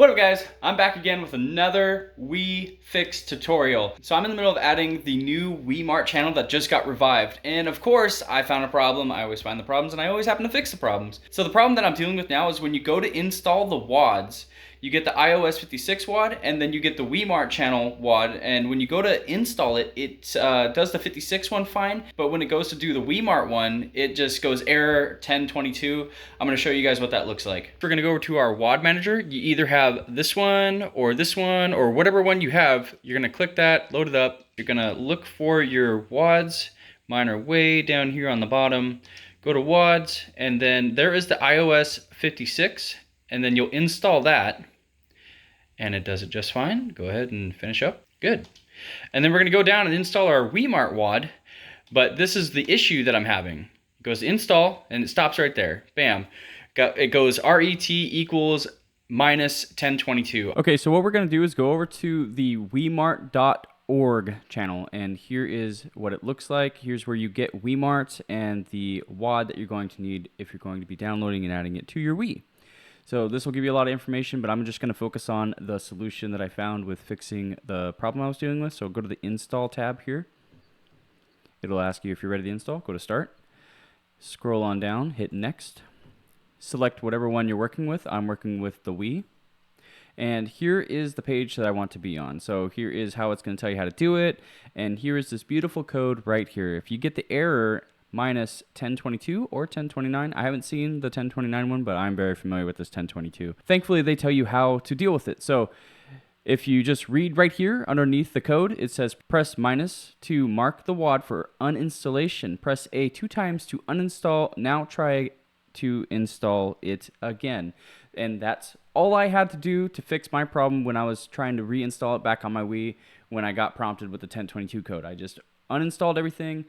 What up guys, I'm back again with another Wii Fix tutorial. So I'm in the middle of adding the new WiiMart channel that just got revived. And of course, I found a problem. I always find the problems and I always happen to fix the problems. So the problem that I'm dealing with now is when you go to install the WADs, you get the iOS 56 WAD and then you get the WiiMart channel WAD. And when you go to install it, it does the 56 one fine. But when it goes to do the WiiMart one, it just goes error 1022. I'm gonna show you guys what that looks like. We're gonna go over to our WAD manager. You either have this one or whatever one you have. You're gonna click that, load it up. You're gonna look for your WADs. Mine are way down here on the bottom. Go to WADs, and then there is the iOS 56, and then you'll install that. And it does it just fine. Go ahead and finish up. Good. And then we're gonna go down and install our WiiMart WAD, but this is the issue that I'm having. It goes to install and it stops right there. Bam. It goes RET equals minus 1022. Okay, so what we're gonna do is go over to the WiiMart.org channel, and here is what it looks like. Here's where you get WiiMart and the WAD that you're going to need if you're going to be downloading and adding it to your Wii. So this will give you a lot of information, but I'm just going to focus on the solution that I found with fixing the problem I was dealing with. So go to the install tab here. It'll ask you if you're ready to install. Go to start. Scroll on down, hit next. Select whatever one you're working with. I'm working with the Wii. And here is the page that I want to be on. So here is how it's going to tell you how to do it. And here is this beautiful code right here. If you get the error minus 1022 or 1029. I haven't seen the 1029 one, but I'm very familiar with this 1022. Thankfully, they tell you how to deal with it. So if you just read right here underneath the code, it says press minus to mark the WAD for uninstallation. Press A 2 times to uninstall. Now try to install it again. And that's all I had to do to fix my problem when I was trying to reinstall it back on my Wii when I got prompted with the 1022 code. I just uninstalled everything,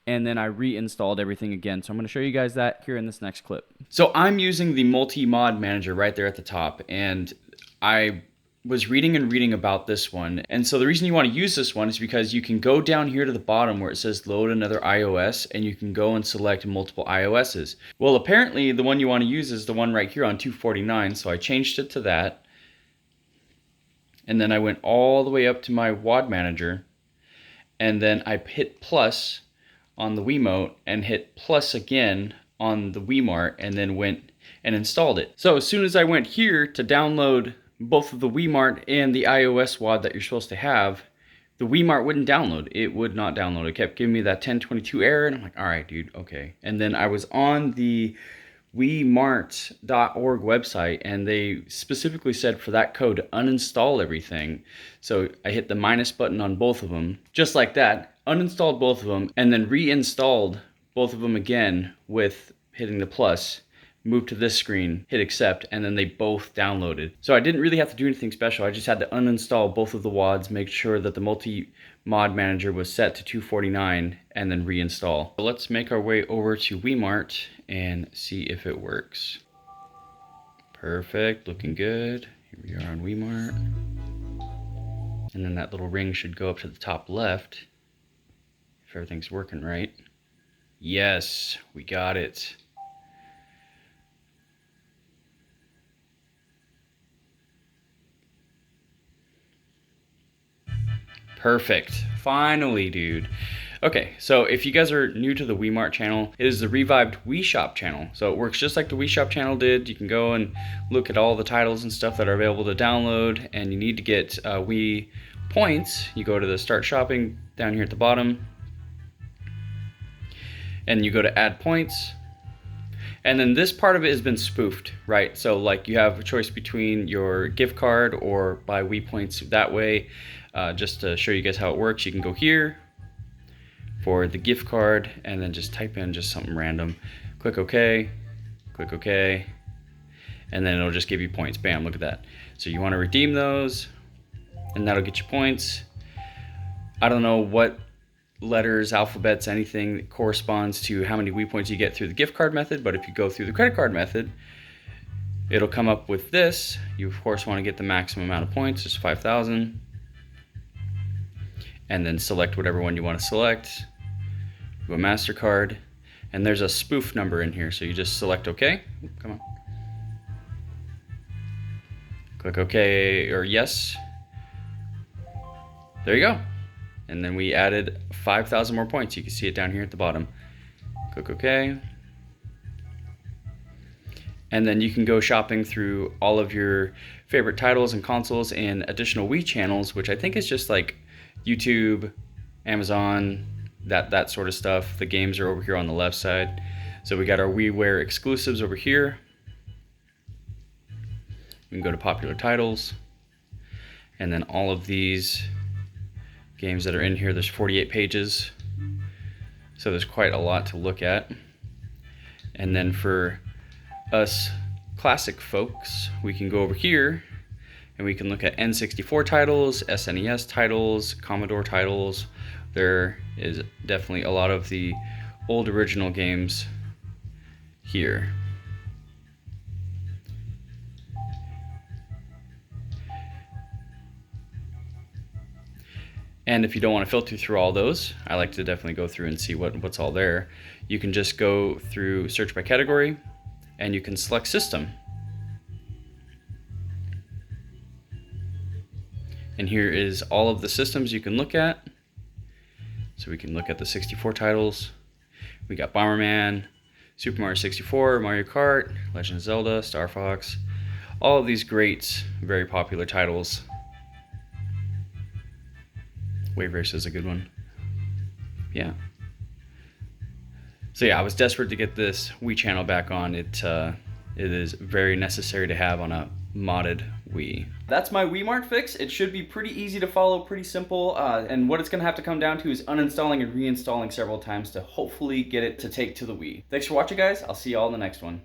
and then I reinstalled everything again. So I'm gonna show you guys that here in this next clip. So I'm using the multi-mod manager right there at the top, and I was reading about this one. And so the reason you wanna use this one is because you can go down here to the bottom where it says load another iOS, and you can go and select multiple iOSs. Well, apparently the one you wanna use is the one right here on 249, so I changed it to that. And then I went all the way up to my WAD manager, and then I hit plus on the Wiimote and hit plus again on the WiiMart, and then went and installed it. So as soon as I went here to download both of the WiiMart and the iOS WAD that you're supposed to have, the WiiMart wouldn't download. It would not download. It kept giving me that 1022 error, and I'm like, all right, dude, okay. And then I was on the WiiMart.org website, and they specifically said for that code to uninstall everything. So I hit the minus button on both of them, just like that, uninstalled both of them, and then reinstalled both of them again with hitting the plus, moved to this screen, hit accept, and then they both downloaded. So I didn't really have to do anything special. I just had to uninstall both of the WADs, make sure that the multi-mod manager was set to 249, and then reinstall. So let's make our way over to WiiMart and see if it works. Perfect, looking good. Here we are on WiiMart. And then that little ring should go up to the top left if everything's working right. Yes, we got it. Perfect. Finally, dude. Okay, so if you guys are new to the WiiMart channel, it is the revived Wii Shop channel. So it works just like the Wii Shop channel did. You can go and look at all the titles and stuff that are available to download, and you need to get Wii points. You go to the Start Shopping down here at the bottom, and you go to Add Points. And then this part of it has been spoofed, right? So like you have a choice between your gift card or buy Wii points that way. Just to show you guys how it works, you can go here for the gift card and then just type in just something random. Click OK, and then it'll just give you points. Bam, look at that. So you want to redeem those, and that'll get you points. I don't know what letters, alphabets, anything that corresponds to how many Wii points you get through the gift card method, but if you go through the credit card method, it'll come up with this. You of course want to get the maximum amount of points, just 5,000. And then select whatever one you want to select. Go MasterCard, and there's a spoof number in here, so you just select OK. Come on. Click OK or yes. There you go. And then we added 5,000 more points. You can see it down here at the bottom. Click OK. And then you can go shopping through all of your favorite titles and consoles and additional Wii channels, which I think is just like YouTube, Amazon, that sort of stuff. The games are over here on the left side. So we got our WiiWare exclusives over here. We can go to popular titles. And then all of these games that are in here, there's 48 pages. So there's quite a lot to look at. And then for us classic folks, we can go over here and we can look at N64 titles, SNES titles, Commodore titles. There is definitely a lot of the old original games here. And if you don't want to filter through all those, I like to definitely go through and see what's all there. You can just go through search by category and you can select system. And here is all of the systems you can look at. So we can look at the 64 titles. We got Bomberman, Super Mario 64, Mario Kart, Legend of Zelda, Star Fox, all of these great, very popular titles. Wave Race is a good one. Yeah. So yeah, I was desperate to get this Wii channel back on. It is very necessary to have on a modded Wii. That's my WiiMart fix. It should be pretty easy to follow, pretty simple, and what it's gonna have to come down to is uninstalling and reinstalling several times to hopefully get it to take to the Wii. Thanks for watching, guys. I'll see you all in the next one.